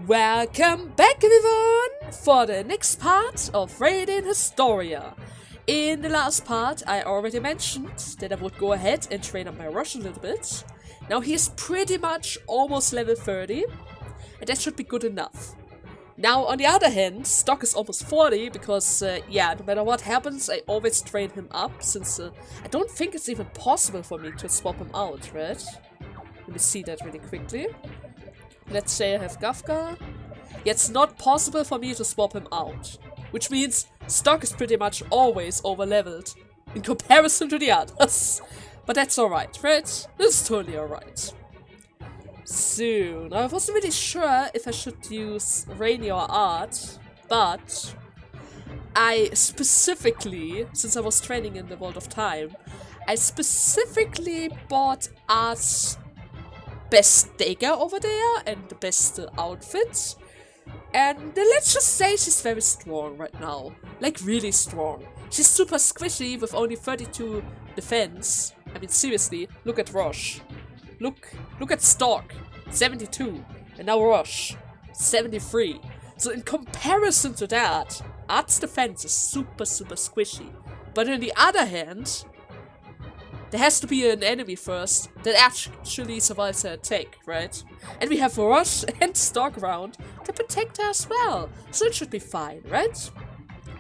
Welcome back everyone for the next part of Raiding Historia. In the last part I already mentioned that I would go ahead and train up my Russian a little bit. Now he's pretty much almost level 30 and that should be good enough. Now on the other hand, Stock is almost 40 because yeah, no matter what happens I always train him up since I don't think it's even possible for me to swap him out, right? Let me see that really quickly. Let's say I have Gafka. Yeah, it's not possible for me to swap him out. Which means Stock is pretty much always over-leveled in comparison to the others. But that's alright, right? This is totally alright. So, now I wasn't really sure if I should use Rainy or Art, but I specifically, since I was training in the World of Time, I specifically bought Art's best dagger over there and the best outfit. And let's just say she's very strong right now. Like really strong. She's super squishy with only 32 defense. I mean seriously, look at Roche. Look at Stock, 72. And now Roche, 73. So in comparison to that, Art's defense is super squishy. But on the other hand, there has to be an enemy first that actually survives her attack, right? And we have Rush and Stock around to protect her as well. So it should be fine, right?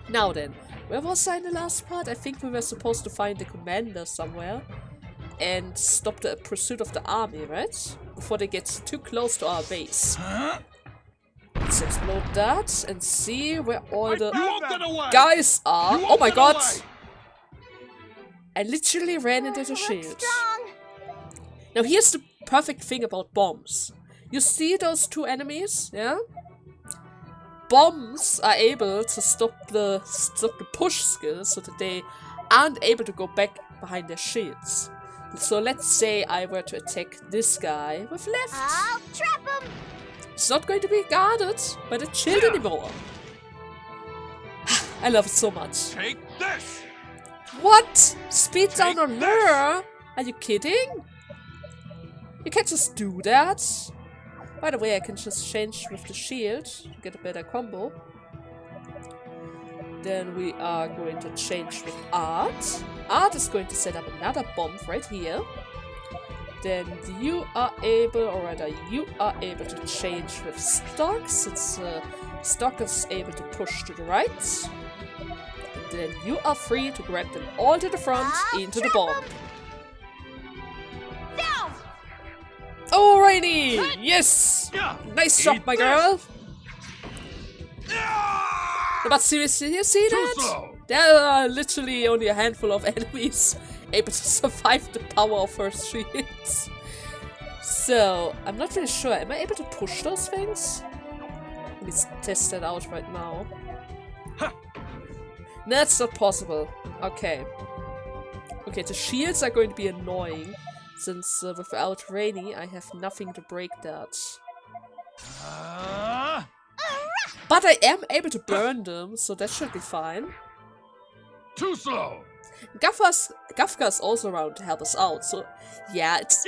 Now then, where was I in the last part? I think we were supposed to find the commander somewhere and stop the pursuit of the army, right? Before they get too close to our base. Let's explode that and see where all the guys are. Oh my god! I literally ran into the shield. Now here's the perfect thing about bombs. You see those two enemies, yeah? Bombs are able to stop the push skill so that they aren't able to go back behind their shields. So let's say I were to attack this guy with left. I'll trap him. It's not going to be guarded by the shield anymore. I love it so much. Take this! What? Speed down on her? Are you kidding? You can't just do that. By the way, I can just change with the shield to get a better combo. Then we are going to change with Art. Art is going to set up another bomb right here. Then you are able, or rather you are able to change with Stock, since Stock is able to push to the right. Then you are free to grab them all to the front into the bomb. Oh, Rainy! Yes! Nice job, my girl! But seriously, you see that? There are literally only a handful of enemies able to survive the power of her shields. So, I'm not really sure. Am I able to push those things? Let me test that out right now. That's not possible. Okay. Okay, the shields are going to be annoying, since without Rainy, I have nothing to break that. But I am able to burn them, so that should be fine. Too slow. Gafka is also around to help us out, so yeah, it's...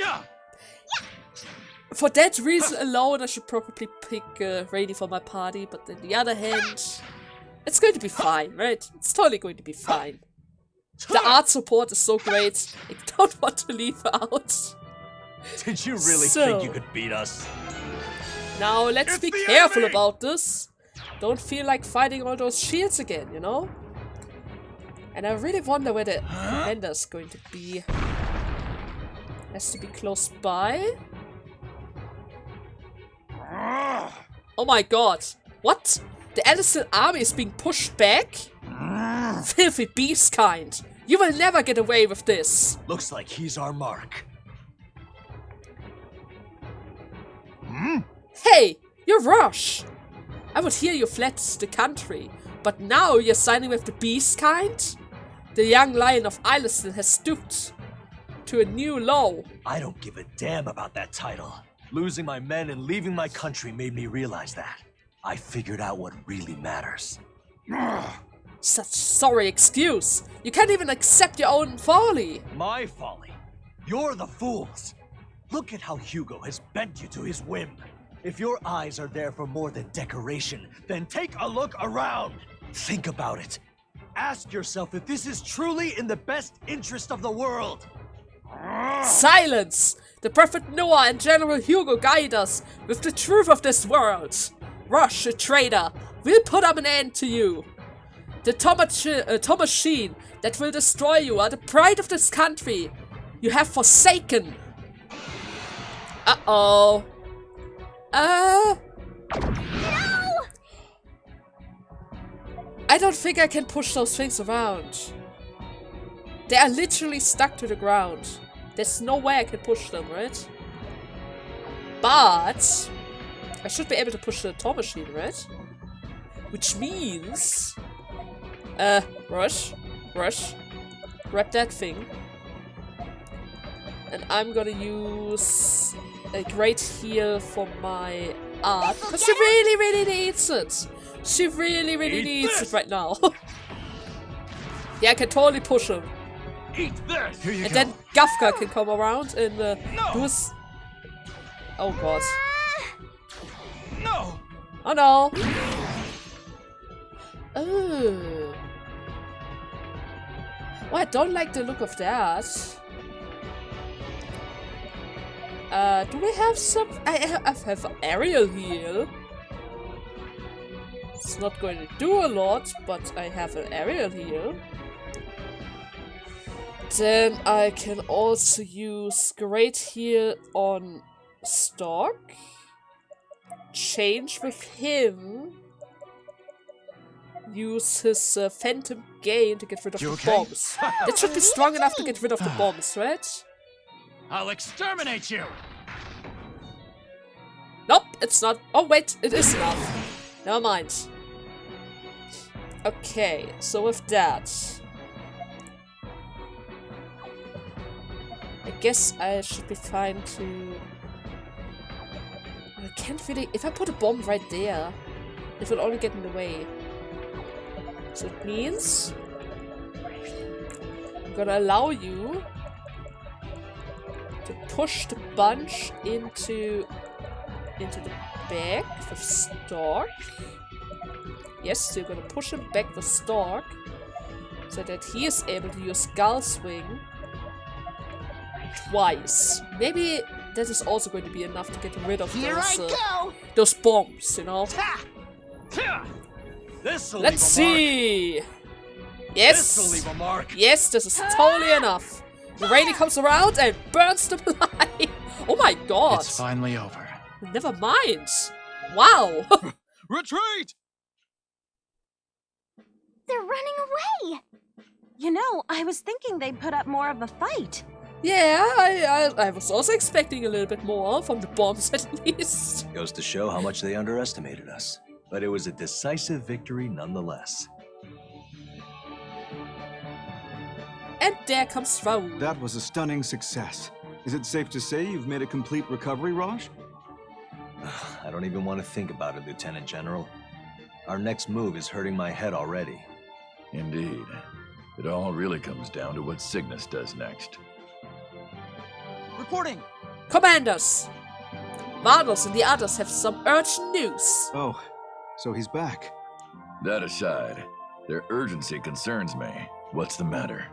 For that reason alone, I should probably pick Rainy for my party, but on the other hand... It's going to be fine, right? It's totally going to be fine. The art support is so great, I don't want to leave her out. Did you really think you could beat us? Now let's be careful about this. Don't feel like fighting all those shields again, you know? And I really wonder where the commander's going to be. Has to be close by. Oh my god. What? The Atlus army is being pushed back? Filthy beast kind! You will never get away with this! Looks like he's our mark. Hey! You're Rush! I would hear you fled the country, but now you're signing with the beast kind? The young lion of Isleston has stooped to a new low. I don't give a damn about that title. Losing my men and leaving my country made me realize that. I figured out what really matters. Such sorry excuse. You can't even accept your own folly. My folly? You're the fools. Look at how Hugo has bent you to his whim. If your eyes are there for more than decoration, then take a look around. Think about it. Ask yourself if this is truly in the best interest of the world. Silence! The Prophet Noah and General Hugo guide us with the truth of this world. Rush, a traitor, we'll put up an end to you. The machine that will destroy you are the pride of this country. You have forsaken. Uh-oh. No! I don't think I can push those things around. They are literally stuck to the ground. There's no way I can push them, right? But I should be able to push the Tor machine, right? Which means... rush. Grab that thing. And I'm gonna use a great heal for my art. Because she really needs it. She really needs it right now. Yeah, I can totally push him. Eat this! Here you And go. then Gafka can come around and do his... Oh god. No! Oh no! Oh. Well, I don't like the look of that. Do we have some... I have aerial heal. It's not going to do a lot, but I have an aerial heal. Then I can also use great heal on Stork. Change with him. Use his Phantom Gain to get rid of the bombs. That should be strong enough to get rid of the bombs, right? I'll exterminate you! Nope, it's not. Oh wait, it is enough. Never mind. Okay, so with that... I guess I should be fine to... I can't really... If I put a bomb right there, it will only get in the way. So it means... I'm gonna allow you to push the bunch into the back with Stork. Yes, so you're gonna push him back with Stork so that he is able to use Gull Swing twice. Maybe that is also going to be enough to get rid of those bombs, you know? This'll Let's leave a mark. see! Yes! This'll leave a mark. Yes, this is totally enough. The rainy comes around and burns them alive. Oh my god. It's finally over. Never mind. Wow. Retreat! They're running away! You know, I was thinking they'd put up more of a fight. Yeah, I was also expecting a little bit more from the bombs at least. Goes to show how much they underestimated us. But it was a decisive victory nonetheless. And there comes Raoul. That was a stunning success. Is it safe to say you've made a complete recovery, Raj? I don't even want to think about it, Lieutenant General. Our next move is hurting my head already. Indeed. It all really comes down to what Cygnus does next. Reporting! Commanders! Vardos and the others have some urgent news. Oh, so he's back. That aside, their urgency concerns me. What's the matter?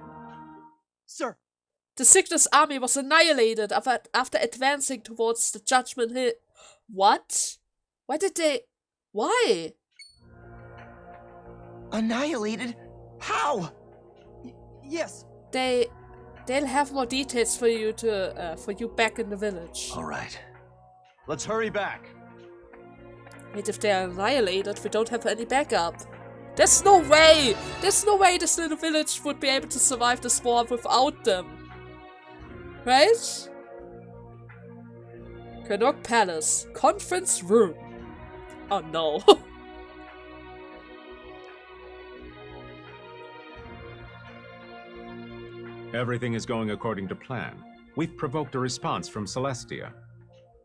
Sir, The Cygnus army was annihilated after advancing towards the Judgment Hill. What? Why did they... Why? annihilated? How? Yes. They'll have more details for you back in the village. All right. Let's hurry back. Wait, if they're annihilated, we don't have any backup. There's no way! There's no way this little village would be able to survive this war without them. Right? Kernok Palace. Conference room. Oh no. Everything is going according to plan. We've provoked a response from Celestia.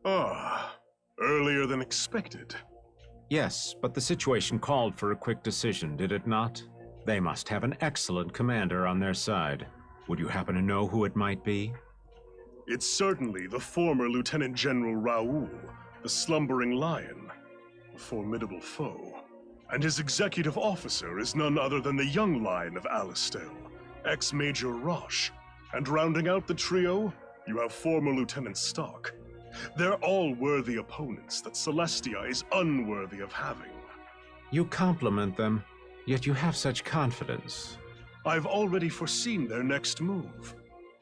Ah, earlier than expected. Yes, but the situation called for a quick decision, did it not? They must have an excellent commander on their side. Would you happen to know who it might be? It's certainly the former Lieutenant General Raoul, the slumbering lion, a formidable foe. And his executive officer is none other than the young lion of Alistel, ex-Major Rosh. And rounding out the trio, you have former Lieutenant Stark. They're all worthy opponents that Celestia is unworthy of having. You compliment them, yet you have such confidence. I've already foreseen their next move.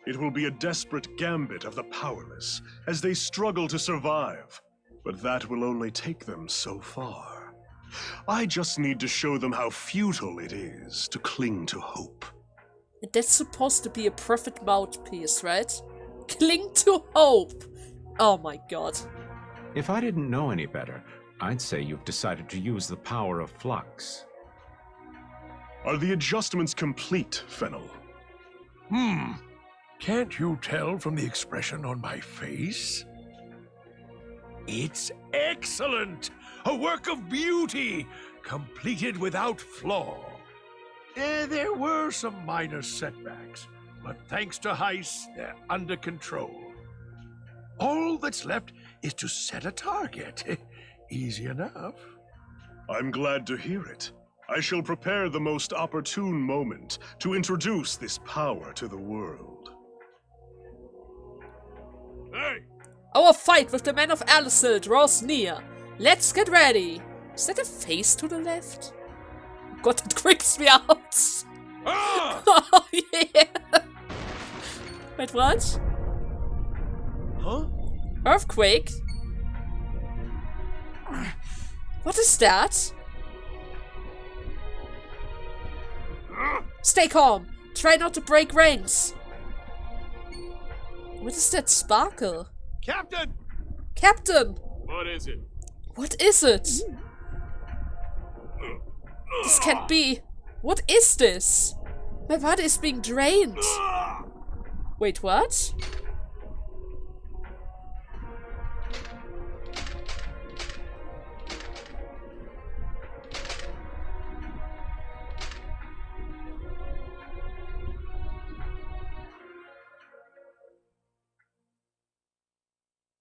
It will be a desperate gambit of the powerless as they struggle to survive, but that will only take them so far. I just need to show them how futile it is to cling to hope. And that's supposed to be a perfect mouthpiece, right? Cling to hope! Oh my god. If I didn't know any better, I'd say you've decided to use the power of flux. Are the adjustments complete, Fennel? Can't you tell from the expression on my face? It's excellent! A work of beauty, completed without flaw. There were some minor setbacks, but thanks to Heiss, they're under control. All that's left is to set a target. Easy enough. I'm glad to hear it. I shall prepare the most opportune moment to introduce this power to the world. Hey! Our fight with the men of Alistel draws near. Let's get ready. Is that a face to the left? God, that creeps me out. Ah! Oh, yeah. Wait, what? Huh? Earthquake? What is that? Stay calm. Try not to break ranks. What is that sparkle? Captain! Captain! What is it? What is it? This can't be. What is this? My body is being drained. Wait, what?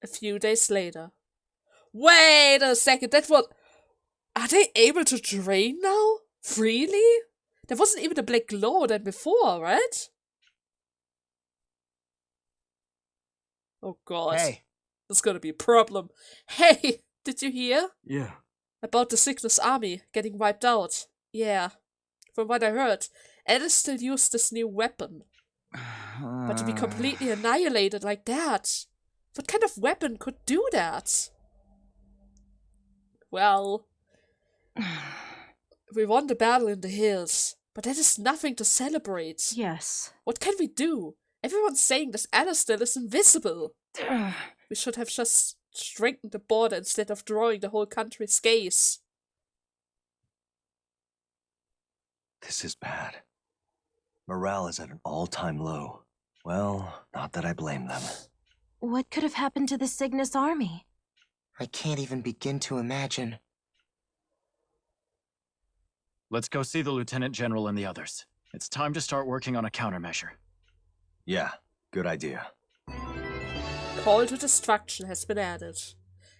A few days later. Wait a second, that was... Are they able to drain now? Freely? There wasn't even a black glow than before, right? Oh god. Hey. That's gonna be a problem. Hey, did you hear? Yeah. About the Cygnus army getting wiped out. Yeah. From what I heard, Atlus still used this new weapon. But to be completely annihilated like that... What kind of weapon could do that? Well... We won the battle in the hills, but that is nothing to celebrate. Yes. What can we do? Everyone's saying this Alistel is invisible. We should have just strengthened the border instead of drawing the whole country's gaze. This is bad. Morale is at an all-time low. Well, not that I blame them. What could have happened to the Cygnus army? I can't even begin to imagine. Let's go see the Lieutenant General and the others. It's time to start working on a countermeasure. Yeah, good idea. Call to destruction has been added.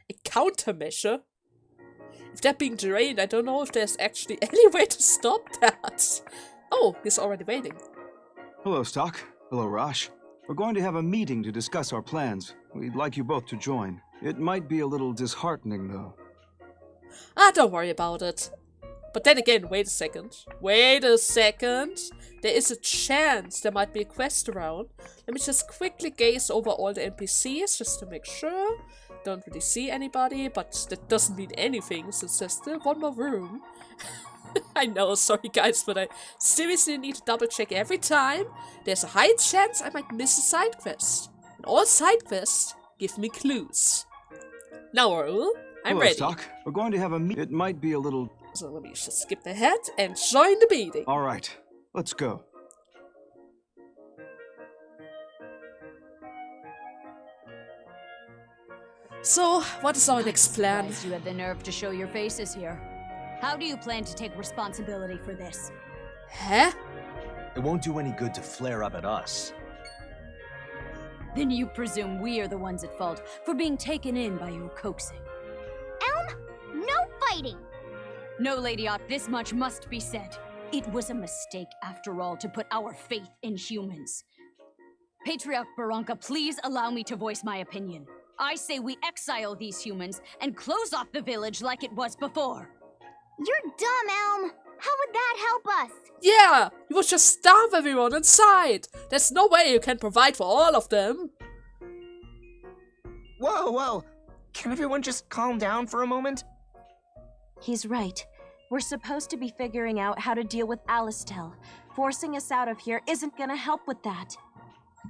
A countermeasure? If they're being drained, I don't know if there's actually any way to stop that. Oh, he's already waiting. Hello, Stock. Hello, Rosh. We're going to have a meeting to discuss our plans. We'd like you both to join. It might be a little disheartening, though. Ah, don't worry about it. But then again, wait a second. Wait a second. There is a chance there might be a quest around. Let me just quickly gaze over all the NPCs just to make sure. Don't really see anybody, but that doesn't mean anything since there's still one more room. I know, sorry guys, but I seriously need to double check every time. There's a high chance I might miss a side quest. And all side quests give me clues. Now, Raoul, I'm Hello, ready. Stock. We're going to have a meeting. It might be a little... So let me just skip ahead and join the meeting. All right, let's go. So, what is our next plan? Surprised you had the nerve to show your faces here. How do you plan to take responsibility for this? Huh? It won't do any good to flare up at us. Then you presume we are the ones at fault for being taken in by your coaxing. Elm, no fighting! No, Lady Ott, this much must be said. It was a mistake, after all, to put our faith in humans. Patriarch Baranka, please allow me to voice my opinion. I say we exile these humans and close off the village like it was before. You're dumb, Elm! How would that help us? Yeah, you would just starve everyone inside. There's no way you can provide for all of them. Whoa, whoa! Can everyone just calm down for a moment? He's right. We're supposed to be figuring out how to deal with Alastel. Forcing us out of here isn't gonna help with that.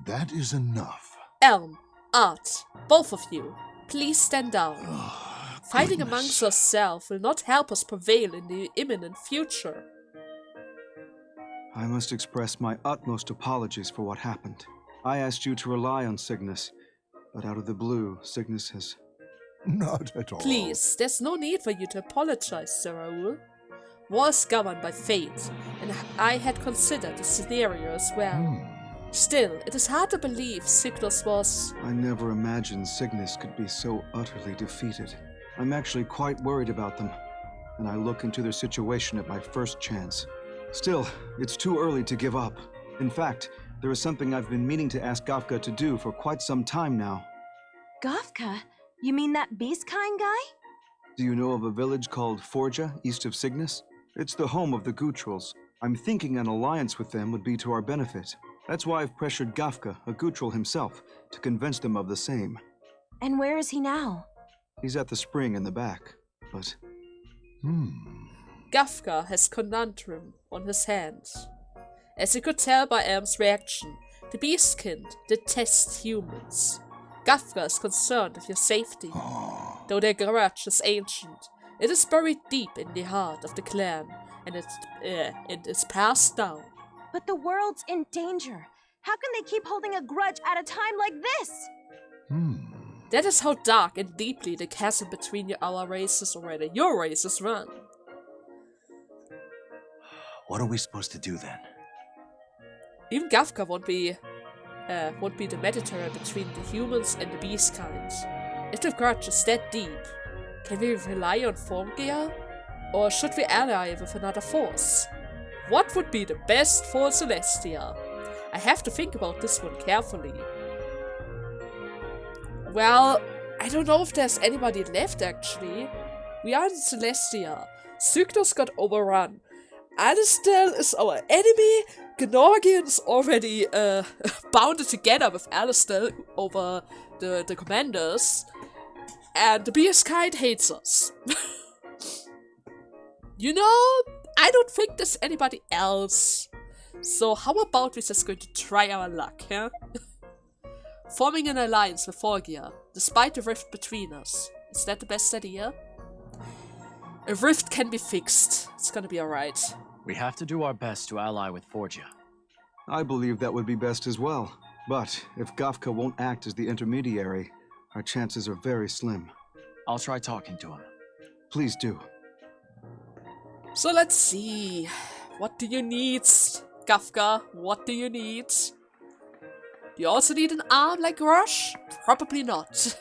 That is enough. Elm, Art, both of you, please stand down. Fighting amongst ourselves will not help us prevail in the imminent future. I must express my utmost apologies for what happened. I asked you to rely on Cygnus, but out of the blue, Cygnus has... Not at all. Please, there's no need for you to apologize, Sir Raoul. War is governed by fate, and I had considered the scenario as well. Still, it is hard to believe Cygnus was... I never imagined Cygnus could be so utterly defeated. I'm actually quite worried about them, and I look into their situation at my first chance. Still, it's too early to give up. In fact, there is something I've been meaning to ask Gafka to do for quite some time now. Gafka? You mean that beast-kind guy? Do you know of a village called Forja, east of Cygnus? It's the home of the Gutrals. I'm thinking an alliance with them would be to our benefit. That's why I've pressured Gafka, a Gutral himself, to convince them of the same. And where is he now? He's at the spring in the back, but... Gafka has conundrum on his hands. As you could tell by Elm's reaction, the Beastkind detests humans. Gafka is concerned with your safety. Though their grudge is ancient, it is buried deep in the heart of the clan, and it is passed down. But the world's in danger. How can they keep holding a grudge at a time like this? That is how dark and deeply the chasm between our races, or rather your races, run. What are we supposed to do then? Even Gafka won't be the mediator between the humans and the beast kinds. If the grudge is that deep, can we rely on Forgia? Or should we ally with another force? What would be the best for Celestia? I have to think about this one carefully. Well, I don't know if there's anybody left actually. We are in Celestia. Cygnus got overrun. Alastel is our enemy. Gnorgian is already bounded together with Alastel over the commanders. And the Beastkind hates us. You know, I don't think there's anybody else. So how about we just going to try our luck, huh? Forming an alliance with Forgia, despite the rift between us. Is that the best idea? A rift can be fixed. It's gonna be alright. We have to do our best to ally with Forgia. I believe that would be best as well. But if Gafka won't act as the intermediary, our chances are very slim. I'll try talking to him. Please do. So let's see. What do you need, Gafka? What do you need? Do you also need an arm like Rush? Probably not.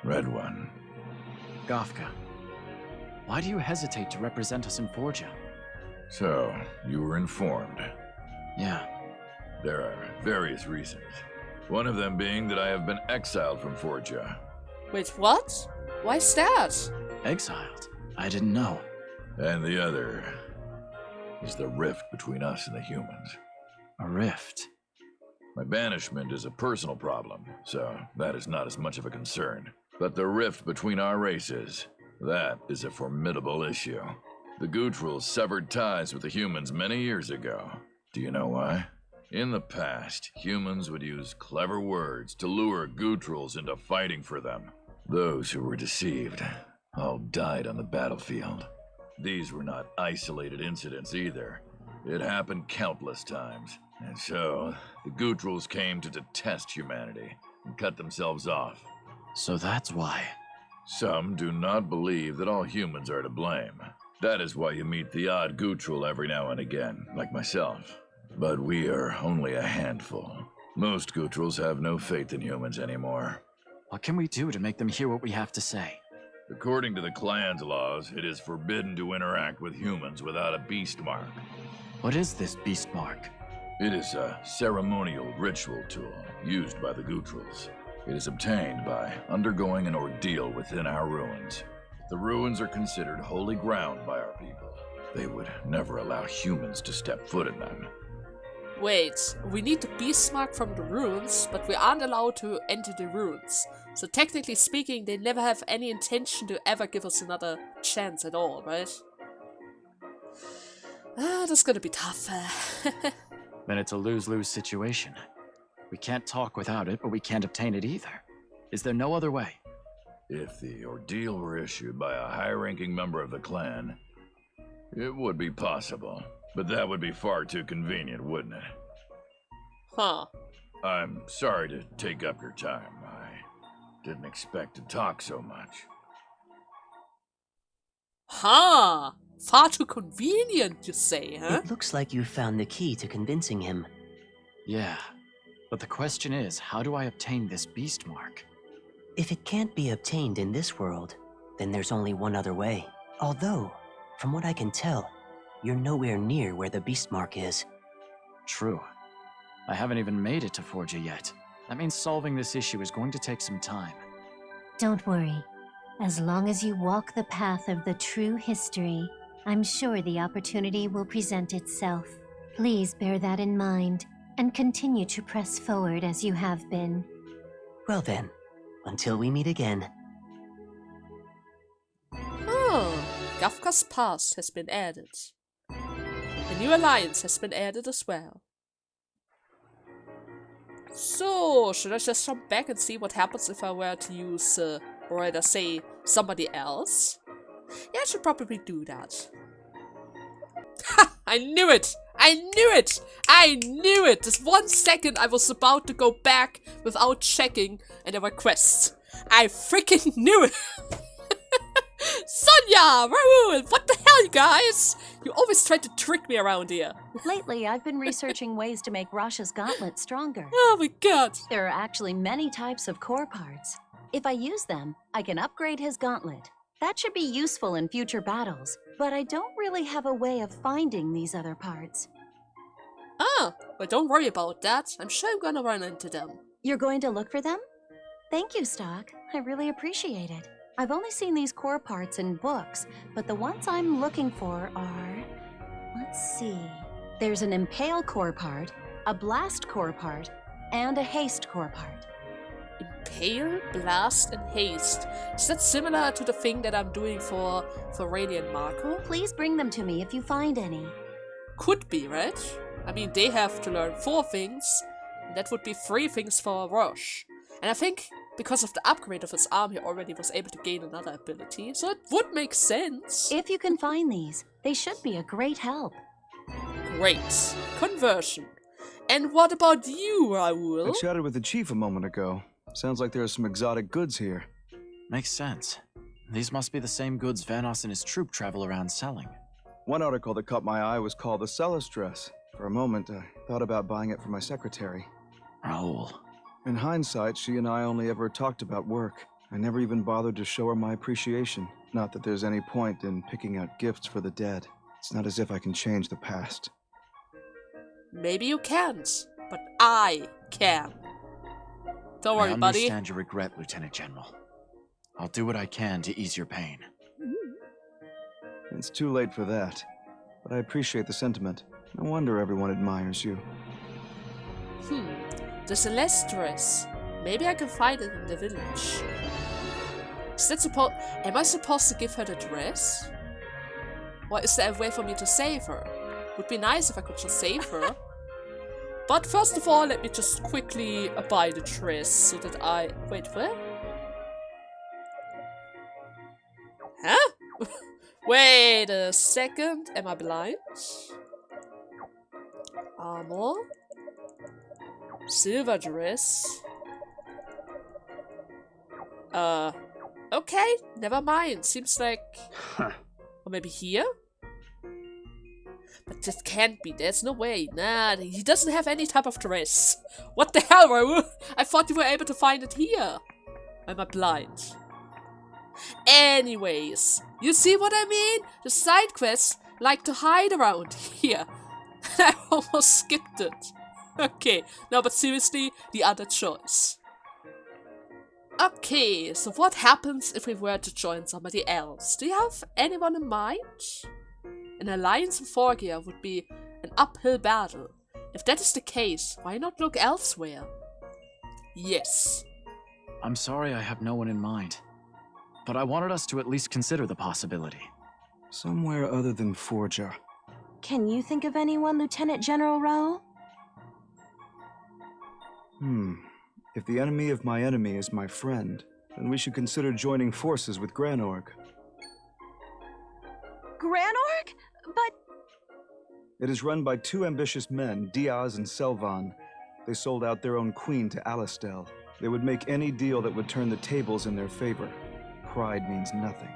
Red One. Gafka, why do you hesitate to represent us in Forgia? So, you were informed. Yeah. There are various reasons. One of them being that I have been exiled from Forgia. Wait, what? Why's that? Exiled? I didn't know. And the other is the rift between us and the humans. A rift? My banishment is a personal problem, so that is not as much of a concern. But the rift between our races, that is a formidable issue. The Gutrals severed ties with the humans many years ago. Do you know why? In the past, humans would use clever words to lure Gutrals into fighting for them. Those who were deceived all died on the battlefield. These were not isolated incidents either. It happened countless times. And so, the Gutrals came to detest humanity and cut themselves off. So that's why. Some do not believe that all humans are to blame. That is why you meet the odd Gutral every now and again, like myself. But we are only a handful. Most Gootrels have no faith in humans anymore. What can we do to make them hear what we have to say? According to the clan's laws, it is forbidden to interact with humans without a beast mark. What is this beast mark? It is a ceremonial ritual tool used by the Gootrels. It is obtained by undergoing an ordeal within our ruins. The ruins are considered holy ground by our people. They would never allow humans to step foot in them. Wait, we need the beast mark from the ruins, but we aren't allowed to enter the ruins. So technically speaking, they never have any intention to ever give us another chance at all, right? That's gonna be tough. Then it's a lose-lose situation. We can't talk without it, but we can't obtain it either. Is there no other way? If the ordeal were issued by a high-ranking member of the clan, it would be possible. But that would be far too convenient, wouldn't it? Huh. I'm sorry to take up your time. I didn't expect to talk so much. Huh. Far too convenient, you say, huh? It looks like you found the key to convincing him. Yeah. But the question is, how do I obtain this beast mark? If it can't be obtained in this world, then there's only one other way. Although, from what I can tell, you're nowhere near where the beast mark is. True. I haven't even made it to Forgia yet. That means solving this issue is going to take some time. Don't worry. As long as you walk the path of the true history, I'm sure the opportunity will present itself. Please bear that in mind, and continue to press forward as you have been. Well then, until we meet again. Oh, Kafka's past has been added. A new alliance has been added as well. So, should I just jump back and see what happens if I were to use, or rather say, somebody else? Yeah, I should probably do that. Ha! I knew it! I knew it! I knew it! This 1 second I was about to go back without checking and there were quests. I freaking knew it! Sonia! Raoul! What the hell, you guys? You always try to trick me around here. Lately, I've been researching ways to make Rosh's gauntlet stronger. Oh my god. There are actually many types of core parts. If I use them, I can upgrade his gauntlet. That should be useful in future battles, but I don't really have a way of finding these other parts. Ah, but don't worry about that. I'm sure I'm gonna run into them. You're going to look for them? Thank you, Stock. I really appreciate it. I've only seen these core parts in books, but the ones I'm looking for are... Let's see... There's an Impale core part, a Blast core part, and a Haste core part. Impale, Blast, and Haste. Is that similar to the thing that I'm doing for Radiant Marco? Please bring them to me if you find any. Could be, right? I mean, they have to learn 4 things, and that would be 3 things for Roche. And I think because of the upgrade of his arm, he already was able to gain another ability, so it would make sense. If you can find these, they should be a great help. Great. Conversion. And what about you, Raoul? I chatted with the chief a moment ago. Sounds like there are some exotic goods here. Makes sense. These must be the same goods Vanos and his troop travel around selling. One article that caught my eye was called the Celis dress. For a moment, I thought about buying it for my secretary. Raoul. In hindsight, she and I only ever talked about work. I never even bothered to show her my appreciation. Not that there's any point in picking out gifts for the dead. It's not as if I can change the past. Maybe you can't, but I can. Don't worry, buddy. I understand your regret, Lieutenant General. I'll do what I can to ease your pain. It's too late for that, but I appreciate the sentiment. No wonder everyone admires you. The Celeste dress. Maybe I can find it in the village. Is that am I supposed to give her the dress? Or is there a way for me to save her? Would be nice if I could just save her. But first of all, let me just quickly buy the dress so that I... Wait, where? Huh? Wait a second. Am I blind? Armor. Silver dress. Okay, never mind. Seems like... Or maybe here? But this can't be. There's no way. Nah, he doesn't have any type of dress. What the hell, Raoul? I thought you were able to find it here. Am I blind? Anyways, you see what I mean? The side quests like to hide around here. I almost skipped it. Okay, no, but seriously, the other choice. Okay, so what happens if we were to join somebody else? Do you have anyone in mind? An alliance with Forgia would be an uphill battle. If that is the case, why not look elsewhere? Yes. I'm sorry I have no one in mind, but I wanted us to at least consider the possibility. Somewhere other than Forgia. Can you think of anyone, Lieutenant General Raoul? If the enemy of my enemy is my friend, then we should consider joining forces with Granorg. Granorg? But... It is run by two ambitious men, Diaz and Selvan. They sold out their own queen to Alastel. They would make any deal that would turn the tables in their favor. Pride means nothing.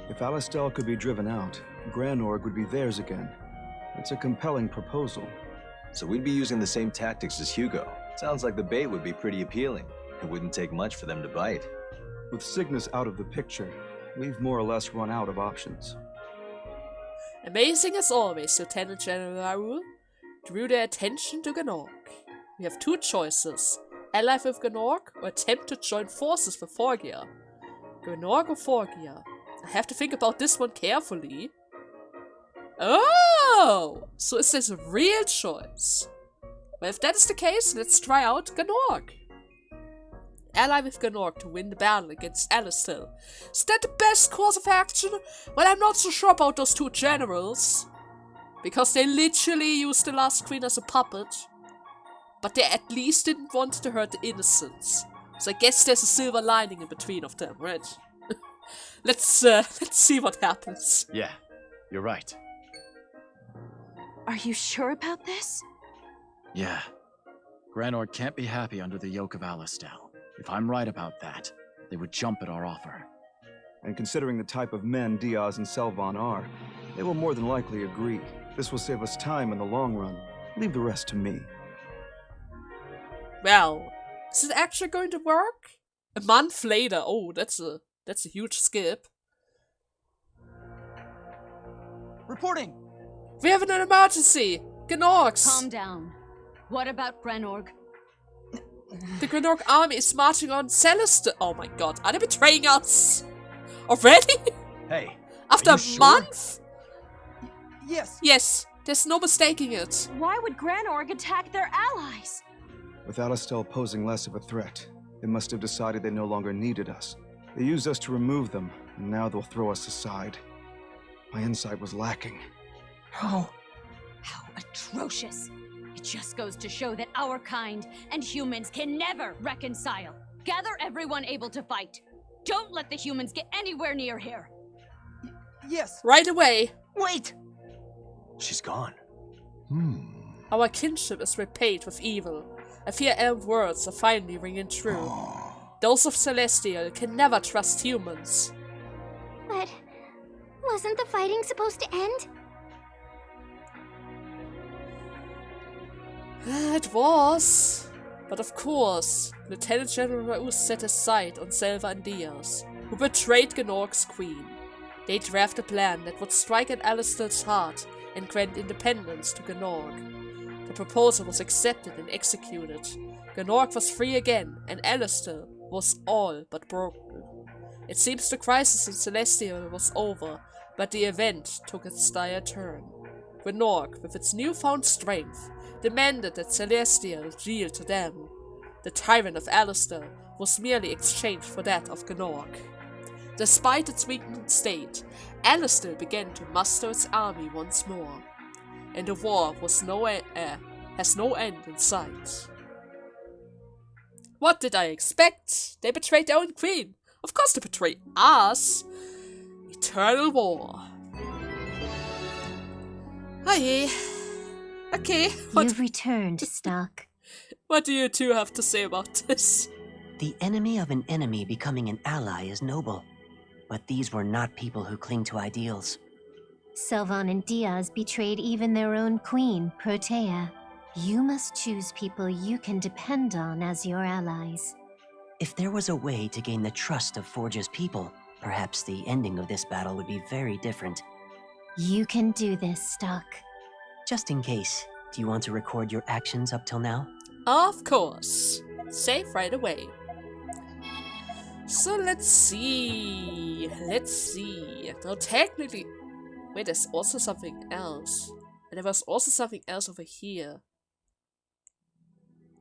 If Alastel could be driven out, Granorg would be theirs again. It's a compelling proposal. So we'd be using the same tactics as Hugo. Sounds like the bait would be pretty appealing. It wouldn't take much for them to bite. With Cygnus out of the picture, we've more or less run out of options. Amazing as always, Lieutenant General Raoul drew their attention to Gnorg. We have two choices. Ally with Gnorg or attempt to join forces with Forgia. Gnorg or Forgia? I have to think about this one carefully. Oh! So is this a real choice? Well, if that is the case, let's try out Gnorg. Ally with Gnorg to win the battle against Alastel. Is that the best course of action? Well, I'm not so sure about those two generals. Because they literally used the last queen as a puppet. But they at least didn't want to hurt the innocents. So I guess there's a silver lining in between of them, right? Let's see what happens. Yeah, you're right. Are you sure about this? Yeah. Granorg can't be happy under the yoke of Alastel. If I'm right about that, they would jump at our offer. And considering the type of men Diaz and Selvan are, they will more than likely agree. This will save us time in the long run. Leave the rest to me. Well, is it actually going to work? A month later, oh, that's a huge skip. Reporting! We have an emergency! Gnorgs! Calm down. What about Granorg? The Granorg army is marching on Celeste. Oh my god, are they betraying us? Already? Hey, After a sure? month? Yes. Yes, there's no mistaking it. Why would Granorg attack their allies? With Alastel posing less of a threat, they must have decided they no longer needed us. They used us to remove them, and now they'll throw us aside. My insight was lacking. Oh, how atrocious. It just goes to show that our kind and humans can never reconcile. Gather everyone able to fight. Don't let the humans get anywhere near here. Yes. Right away. Wait! She's gone. Our kinship is repaid with evil. I fear elf words are finally ringing true. Those of Celestial can never trust humans. But wasn't the fighting supposed to end? It was. But of course, Lieutenant General Raoul set his sight on Selva and Diaz, who betrayed Gnorg's queen. They drafted a plan that would strike at Alastel's heart and grant independence to Gnorg. The proposal was accepted and executed. Gnorg was free again, and Alastel was all but broken. It seems the crisis in Celestial was over, but the event took its dire turn. Gnorg, with its newfound strength, demanded that Celestial yield to them. The tyrant of Alastel was merely exchanged for that of Gnorg. Despite its weakened state, Alastel began to muster its army once more, and the war was has no end in sight. What did I expect? They betrayed their own queen. Of course they betray us. Eternal war. Hi. Okay. You've returned, Stock. What do you two have to say about this? The enemy of an enemy becoming an ally is noble, but these were not people who cling to ideals. Sylvan and Diaz betrayed even their own queen, Protea. You must choose people you can depend on as your allies. If there was a way to gain the trust of Forge's people, perhaps the ending of this battle would be very different. You can do this, Stock. Just in case, do you want to record your actions up till now? Of course. Save right away. So let's see. Now technically... Wait, there's also something else. And there was also something else over here.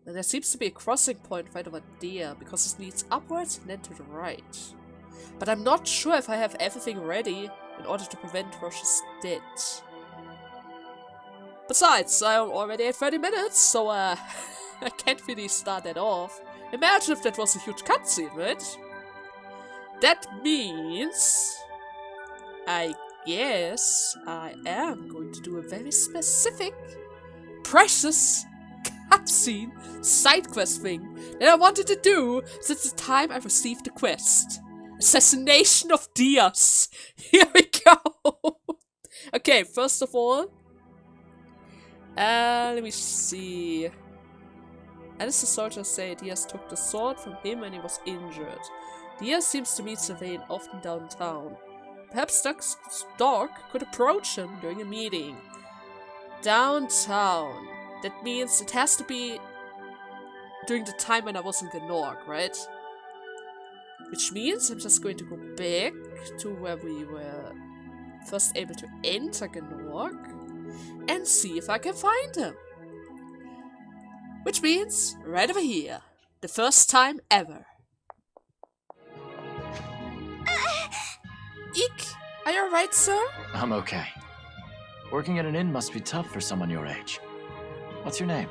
And there seems to be a crossing point right over there, because it leads upwards and then to the right. But I'm not sure if I have everything ready in order to prevent Rosh's death. Besides, I'm already at 30 minutes, so I can't really start that off. Imagine if that was a huge cutscene, right? That means... I guess I am going to do a very specific, precious cutscene side quest thing that I wanted to do since the time I received the quest. Assassination of Diaz. Here we go. Okay, first of all, let me see. As the soldiers say, Diaz took the sword from him when he was injured. Diaz seems to meet Sylvain often downtown. Perhaps Stark could approach him during a meeting. Downtown. That means it has to be during the time when I was in Gnorg, right? Which means I'm just going to go back to where we were first able to enter Gnorg and see if I can find him. Which means right over here. The first time ever. Eek! Are you alright, sir? I'm okay. Working at an inn must be tough for someone your age. What's your name?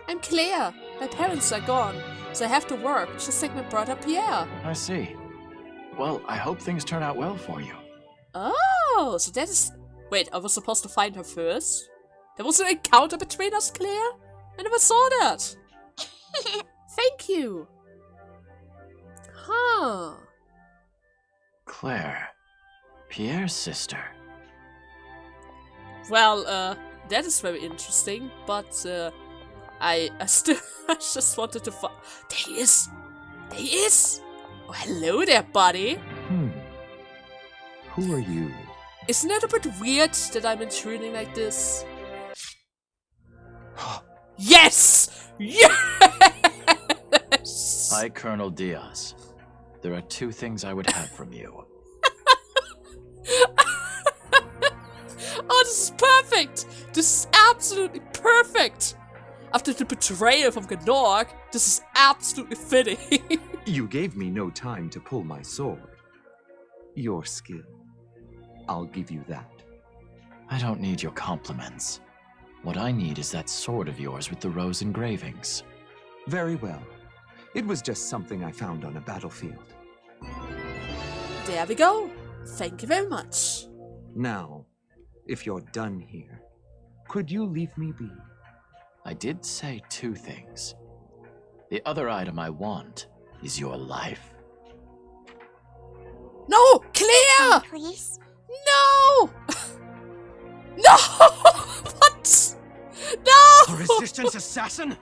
I'm Claire. My parents are gone, so I have to work, just like my brother Pierre. I see. Well, I hope things turn out well for you. Oh, so that is... Wait, I was supposed to find her first? There was an encounter between us, Claire? I never saw that. Thank you. Huh. Claire. Pierre's sister. Well, that is very interesting, but I still I just wanted to find... There he is! There he is! Oh, hello there, buddy! Who are you? Isn't it a bit weird that I'm intruding like this? Yes! Yes! Hi, Colonel Diaz. There are two things I would have from you. Oh, this is perfect! This is absolutely perfect! After the betrayal from Gnorg, this is absolutely fitting. You gave me no time to pull my sword. Your skill. I'll give you that. I don't need your compliments. What I need is that sword of yours with the rose engravings. Very well. It was just something I found on a battlefield. There we go. Thank you very much. Now, if you're done here, could you leave me be? I did say two things. The other item I want is your life. No! Claire! Please? No! No! What? No! A resistance assassin?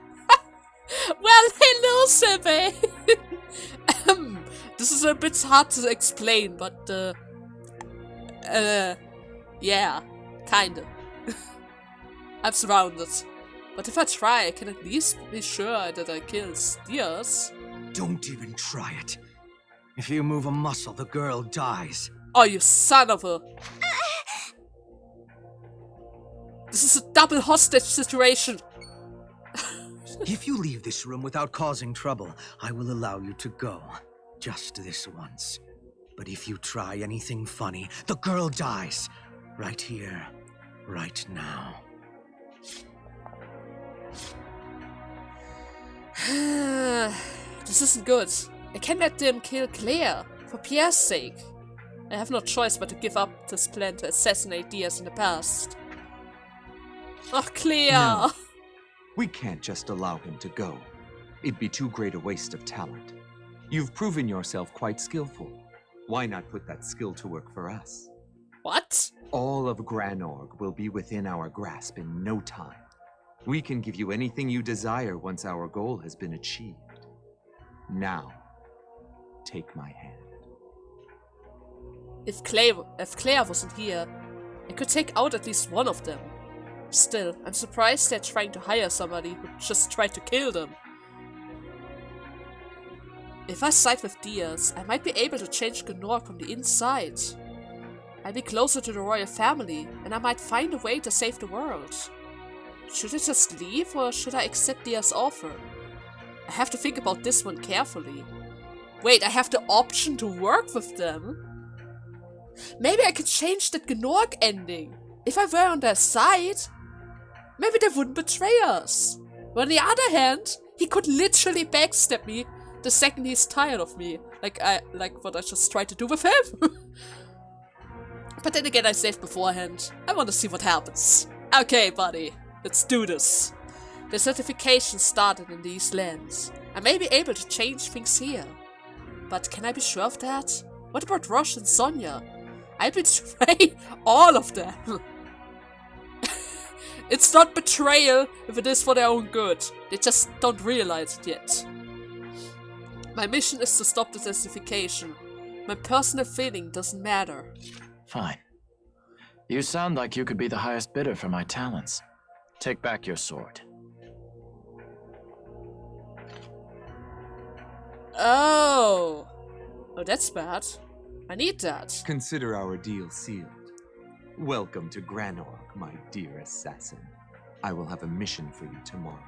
Well, hello, Sylvain! This is a bit hard to explain, but, yeah, kinda. I'm surrounded. But if I try, I can at least be sure that I kill Diaz. Don't even try it. If you move a muscle, the girl dies. Oh, you son of a... This is a double hostage situation. If you leave this room without causing trouble, I will allow you to go. Just this once. But if you try anything funny, the girl dies. Right here, right now. This isn't good. I can't let them kill Claire, for Pierre's sake. I have no choice but to give up this plan to assassinate Diaz in the past. Oh, Claire! No. We can't just allow him to go. It'd be too great a waste of talent. You've proven yourself quite skillful. Why not put that skill to work for us? What? All of Granorg will be within our grasp in no time. We can give you anything you desire once our goal has been achieved. Now, take my hand. If Claire wasn't here, I could take out at least one of them. Still, I'm surprised they're trying to hire somebody who just tried to kill them. If I side with Diaz, I might be able to change Gnorg from the inside. I'll be closer to the royal family, and I might find a way to save the world. Should I just leave, or should I accept Diaz's offer? I have to think about this one carefully. Wait, I have the option to work with them? Maybe I could change that Gnorg ending. If I were on their side, maybe they wouldn't betray us. But on the other hand, he could literally backstab me the second he's tired of me. Like what I just tried to do with him. But then again, I saved beforehand. I want to see what happens. Okay, buddy. Let's do this. The certification started in these lands. I may be able to change things here. But can I be sure of that? What about Rosh and Sonia? I betray all of them. It's not betrayal if it is for their own good. They just don't realize it yet. My mission is to stop the certification. My personal feeling doesn't matter. Fine. You sound like you could be the highest bidder for my talents. Take back your sword. Oh, that's bad. I need that. Consider our deal sealed. Welcome to Granorg, my dear assassin. I will have a mission for you tomorrow.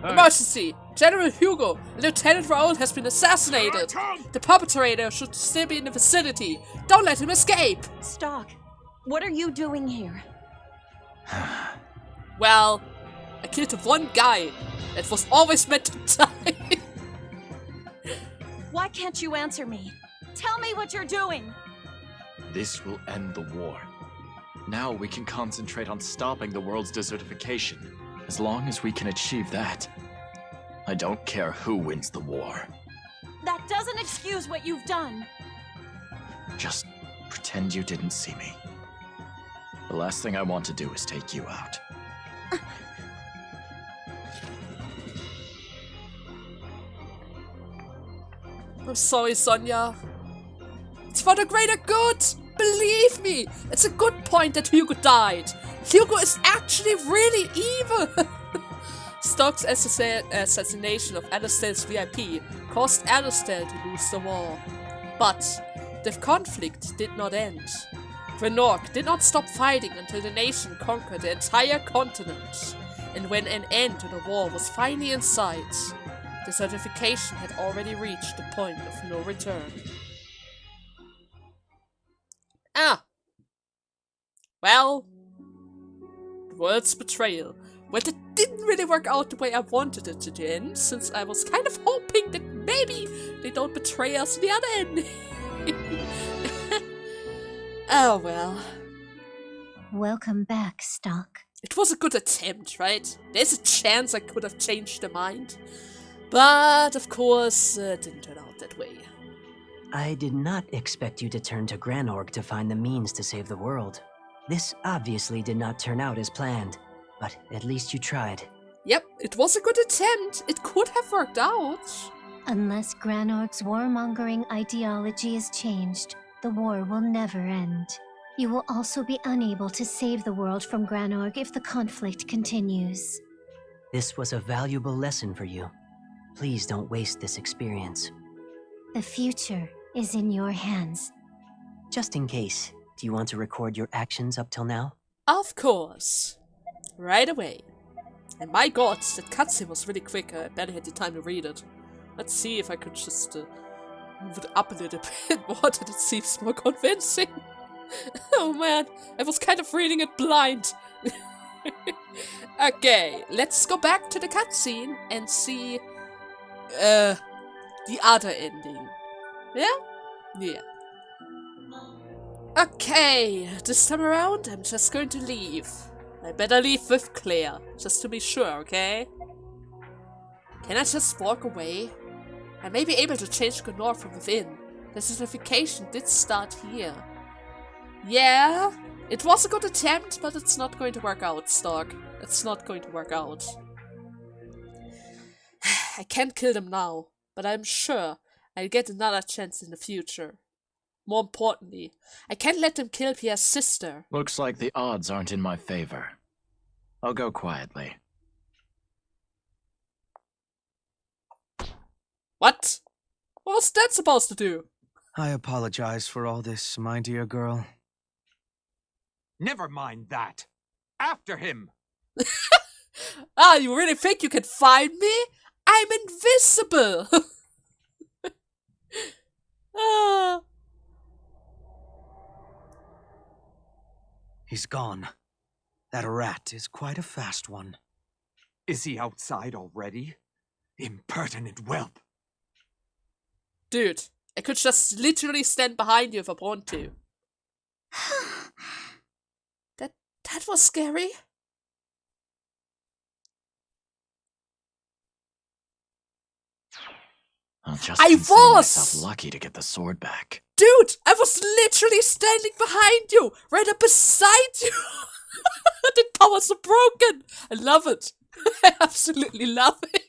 Emergency! General Hugo, Lieutenant Raoul has been assassinated! The perpetrator should still be in the vicinity. Don't let him escape! Stock, what are you doing here? Well, I killed one guy that was always meant to die. Why can't you answer me? Tell me what you're doing! This will end the war. Now we can concentrate on stopping the world's desertification. As long as we can achieve that, I don't care who wins the war. That doesn't excuse what you've done. Just pretend you didn't see me. The last thing I want to do is take you out. I'm sorry, Sonia. It's for the greater good! Believe me! It's a good point that Hugo died. Hugo is actually really evil! Stock's assassination of Alastel's VIP caused Alastel to lose the war. But the conflict did not end. Granorg did not stop fighting until the nation conquered the entire continent. And when an end to the war was finally in sight, the certification had already reached the point of no return. Ah! Well, the world's betrayal. Well, it didn't really work out the way I wanted it to end, since I was kind of hoping that maybe they don't betray us in the other end. Oh well. Welcome back, Stock. It was a good attempt, right? There's a chance I could have changed their mind. But, of course, it didn't turn out that way. I did not expect you to turn to Granorg to find the means to save the world. This obviously did not turn out as planned, but at least you tried. Yep, it was a good attempt. It could have worked out. Unless Granorg's warmongering ideology is changed, the war will never end. You will also be unable to save the world from Granorg if the conflict continues. This was a valuable lesson for you. Please don't waste this experience. The future is in your hands. Just in case, do you want to record your actions up till now? Of course. Right away. And my god, that cutscene was really quick. I barely had the time to read it. Let's see if I could just move it up a little bit more that it seems more convincing. Oh man, I was kind of reading it blind. Okay, let's go back to the cutscene and see the other ending. Yeah? Yeah. Okay, this time around I'm just going to leave. I better leave with Claire, just to be sure, okay? Can I just walk away? I may be able to change Gnorg from within. The certification did start here. Yeah, it was a good attempt, but it's not going to work out, Stark. It's not going to work out. I can't kill them now, but I'm sure I'll get another chance in the future. More importantly, I can't let them kill Pierre's sister. Looks like the odds aren't in my favor. I'll go quietly. What? What was that supposed to do? I apologize for all this, my dear girl. Never mind that. After him! Ah, you really think you can find me? I'm invisible! Ah. He's gone. That rat is quite a fast one. Is he outside already? Impertinent whelp! Dude, I could just literally stand behind you if I want to. That was scary. I'll just I consider was! myself lucky to get the sword back. Dude, I was literally standing behind you, right up beside you. The powers are broken. I love it. I absolutely love it.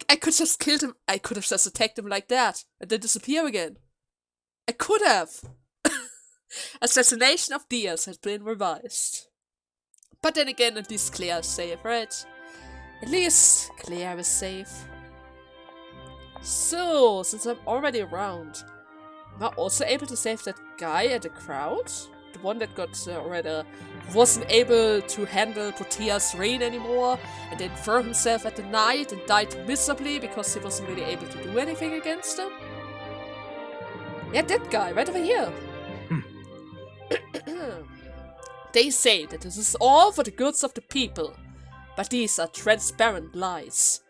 I could just killed him. I could have just attacked him like that and then disappear again. I could have. Assassination of Diaz has been revised. But then again, at least Claire is safe, right? At least Claire is safe. So, since I'm already around, am I also able to save that guy at the crowd? The one that got wasn't able to handle Protea's reign anymore, and then threw himself at the knight and died miserably because he wasn't really able to do anything against him? Yeah, that guy, right over here. They say that this is all for the goods of the people, but these are transparent lies.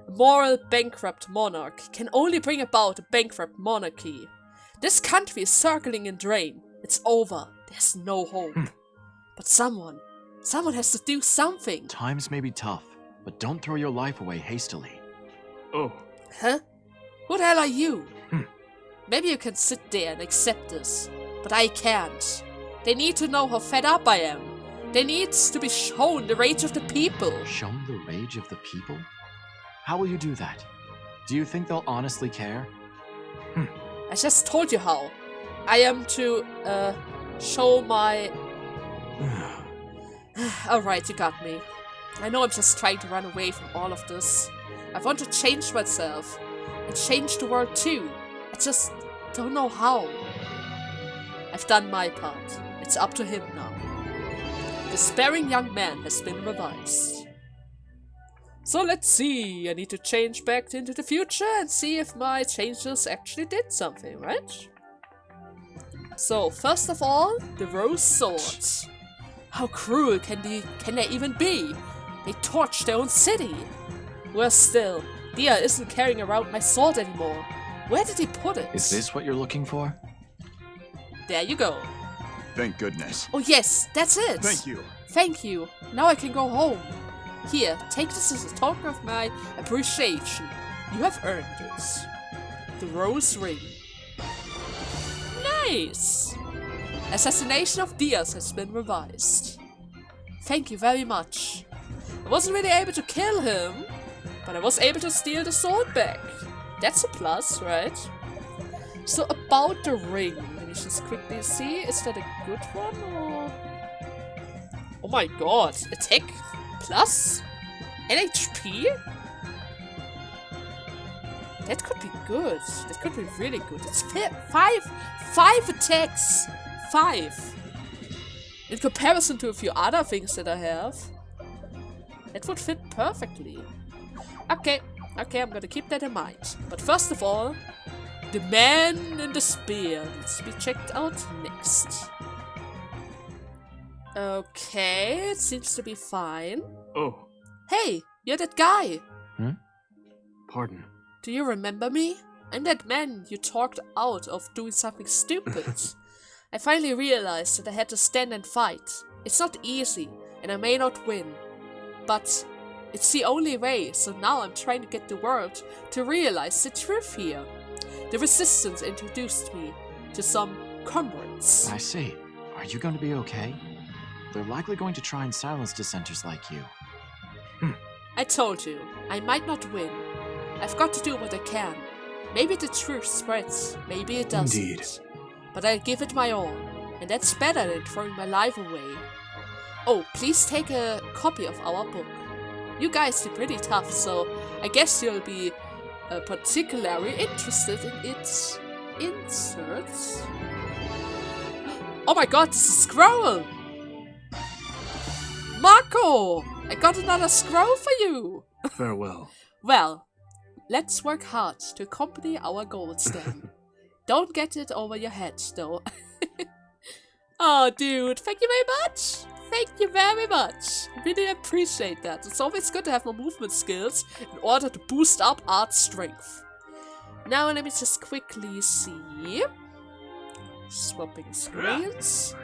A moral bankrupt monarch can only bring about a bankrupt monarchy. This country is circling in drain. It's over. There's no hope. But someone has to do something. Times may be tough, but don't throw your life away hastily. Oh. Huh? Who the hell are you? Maybe you can sit there and accept this, but I can't. They need to know how fed up I am. They need to be shown the rage of the people. Shown the rage of the people? How will you do that? Do you think they'll honestly care? I just told you how. I am to, show my... Alright, you got me. I know I'm just trying to run away from all of this. I want to change myself. And change the world too. I just don't know how. I've done my part. It's up to him now. The Despairing Young Man has been revised. So let's see. I need to change back into the future and see if my changes actually did something, right? So, first of all, the Rose Sword. How cruel can they even be? They torched their own city. Worse still, Dia isn't carrying around my sword anymore. Where did he put it? Is this what you're looking for? There you go. Thank goodness. Oh yes, that's it. Thank you. Thank you. Now I can go home. Here, take this as a token of my appreciation. You have earned it. The Rose Ring. Nice! Assassination of Diaz has been revised. Thank you very much. I wasn't really able to kill him, but I was able to steal the sword back. That's a plus, right? So about the ring, let me just quickly see, is that a good one or... Oh my god, attack plus? And HP? That could be good. That could be really good. It's five attacks. 5. In comparison to a few other things that I have. It would fit perfectly. Okay, I'm gonna keep that in mind. But first of all, the man in the spear needs to be checked out next. Okay, it seems to be fine. Oh. Hey, you're that guy. Pardon. Do you remember me? I'm that man you talked out of doing something stupid. I finally realized that I had to stand and fight. It's not easy, and I may not win. But It's the only way, so now I'm trying to get the world to realize the truth here. The Resistance introduced me to some comrades. I see. Are you going to be okay? They're likely going to try and silence dissenters like you. I told you, I might not win. I've got to do what I can. Maybe the truth spreads, maybe it doesn't. Indeed. But I'll give it my all, and that's better than throwing my life away. Oh, please take a copy of our book. You guys seem pretty tough, so I guess you'll be particularly interested in its inserts. Oh my god, this is a scroll! Marco! I got another scroll for you! Farewell. Well, let's work hard to accompany our goals then. Don't get it over your head, though. Oh, dude, thank you very much! Thank you very much! Really appreciate that. It's always good to have more movement skills in order to boost up art strength. Now let me just quickly see. Swapping screens.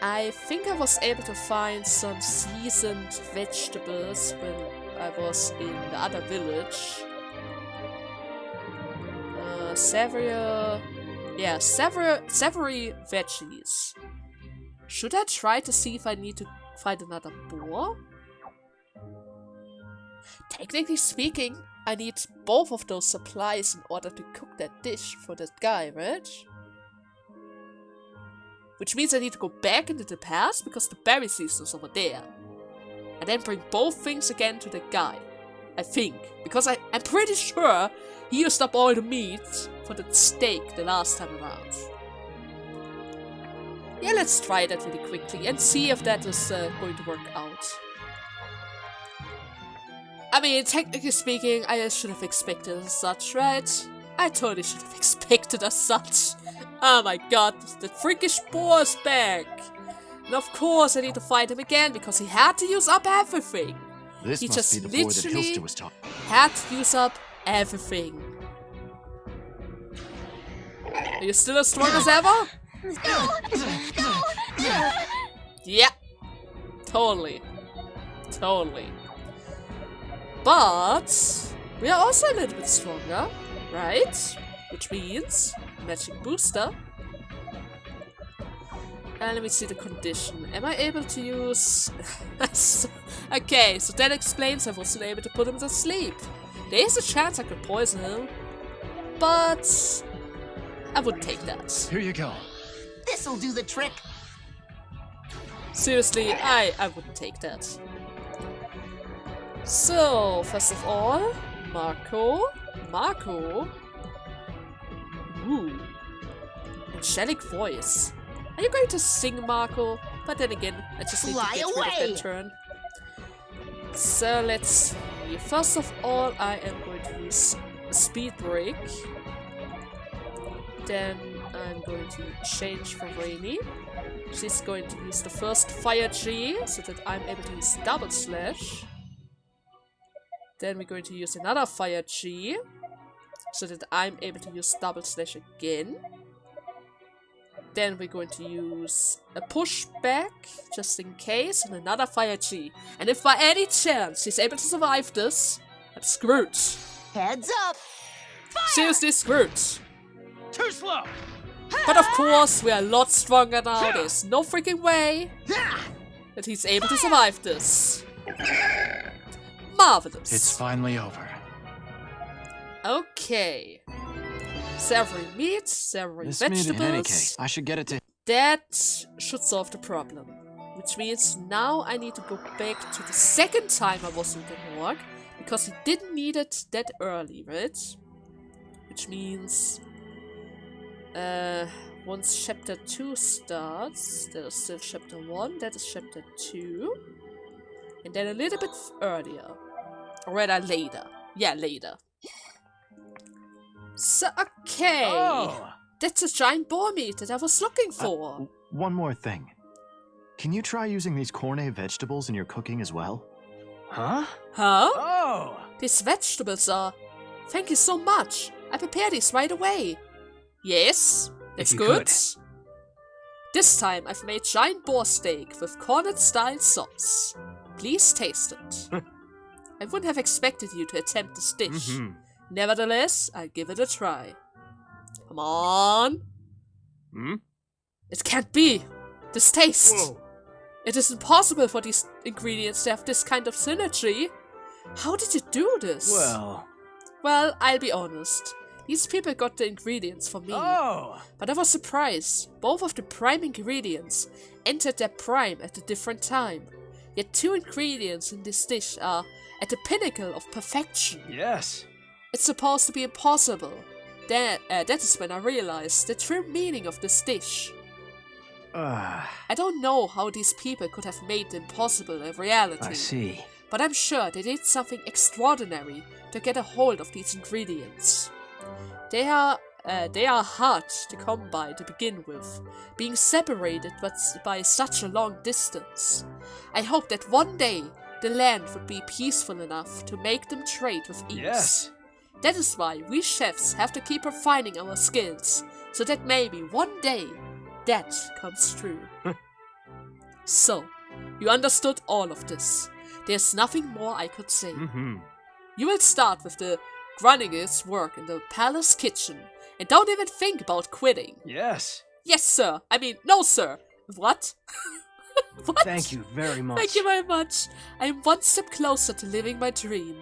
I think I was able to find some seasoned vegetables when I was in the other village. Savory veggies. Should I try to see if I need to find another boar? Technically speaking, I need both of those supplies in order to cook that dish for that guy, right? Which means I need to go back into the past because the berry season is over there. And then bring both things again to the guy. I think. Because I'm pretty sure he used up all the meat for the steak the last time around. Yeah, let's try that really quickly and see if that is going to work out. I mean, technically speaking, I should have expected as such, right? I totally should have expected as such. Oh my god, the freakish boar is back! And of course I need to fight him again because he had to use up everything. This He must just be the boy that literally Hilster was talking. had to use up everything. Are you still as strong as ever? Yeah. Totally. Totally. But we are also a little bit stronger, right? Which means magic booster. And let me see the condition. Am I able to use... Okay, so that explains I wasn't able to put him to sleep. There is a chance I could poison him, but I would take that. Here you go. This'll do the trick. Seriously, I wouldn't take that. So, first of all, Marco. Ooh. Angelic voice. Are you going to sing, Marco? But then again, I just need to get rid of that turn. So, let's see. First of all, I am going to use a speed break. Then I'm going to change for Rainy. She's going to use the first fire G, so that I'm able to use double slash. Then we're going to use another fire G, so that I'm able to use double slash again. Then we're going to use a pushback, just in case, and another fire G. And if by any chance she's able to survive this, I'm screwed. Heads up! Fire! Seriously screwed. Too slow! But of course, we are a lot stronger now. There's no freaking way that he's able to survive this. Marvelous. It's finally over. Okay. Savory meat, savory This vegetables. meat, in any case, I should get it to... That should solve the problem. Which means now I need to go back to the second time I was in the morgue, because he didn't need it that early, right? Which means... once chapter 2 starts, that is still chapter 1, that is chapter 2. And then a little bit earlier. Or rather later. Yeah, later. So, okay. Oh. That's a giant boar meat that I was looking for. One more thing. Can you try using these cornet vegetables in your cooking as well? Huh? Oh! These vegetables are... Thank you so much. I prepared these right away. Yes, that's good. This time I've made giant boar steak with cornet-style sauce. Please taste it. I wouldn't have expected you to attempt this dish. Nevertheless, I'll give it a try. Come on. It can't be. This taste. Whoa. It is impossible for these ingredients to have this kind of synergy. How did you do this? Well, I'll be honest. These people got the ingredients for me. But I was surprised. Both of the prime ingredients entered their prime at a different time. Yet 2 ingredients in this dish are at the pinnacle of perfection. Yes. It's supposed to be impossible. That is when I realized the true meaning of this dish. I don't know how these people could have made the impossible a reality. I see. But I'm sure they did something extraordinary to get a hold of these ingredients. They are hard to come by to begin with, being separated by such a long distance. I hope that one day the land would be peaceful enough to make them trade with ease. Yes. That is why we chefs have to keep refining our skills, so that maybe one day that comes true. So, you understood all of this. There's nothing more I could say. You will start with the grunningest work in the palace kitchen, and don't even think about quitting. Yes. Yes, sir. I mean, no, sir. What? What? Thank you very much. Thank you very much. I am one step closer to living my dream.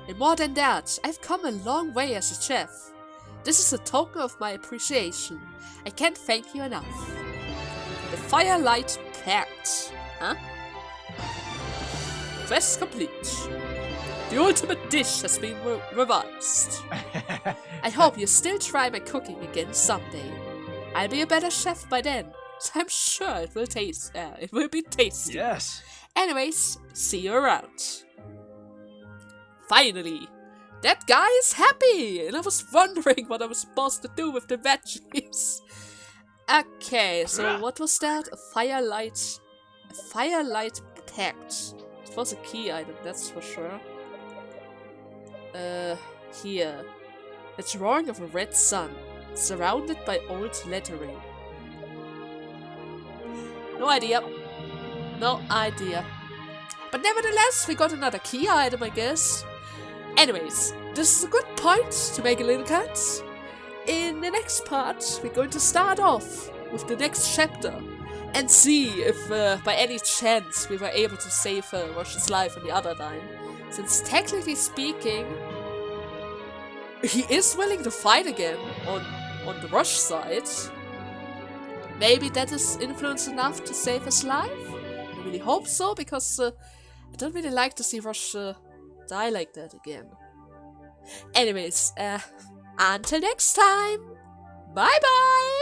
And more than that, I've come a long way as a chef. This is a token of my appreciation. I can't thank you enough. The Firelight Pact. Huh? Quest complete. The ultimate dish has been revised. I hope you still try my cooking again someday. I'll be a better chef by then, so I'm sure it will be tasty. Yes. Anyways, see you around. Finally, that guy is happy, and I was wondering what I was supposed to do with the veggies. Okay, so what was that? A firelight pact. It was a key item, that's for sure. Here. A drawing of a red sun, surrounded by old lettering. No idea. No idea. But nevertheless, we got another key item, I guess. Anyways, this is a good point to make a little cut. In the next part, we're going to start off with the next chapter and see if by any chance we were able to save Rush's life on the other line. Since technically speaking, he is willing to fight again on the Rush side. Maybe that is influence enough to save his life? I really hope so, because I don't really like to see Rush die like that again. Anyways, until next time, bye bye!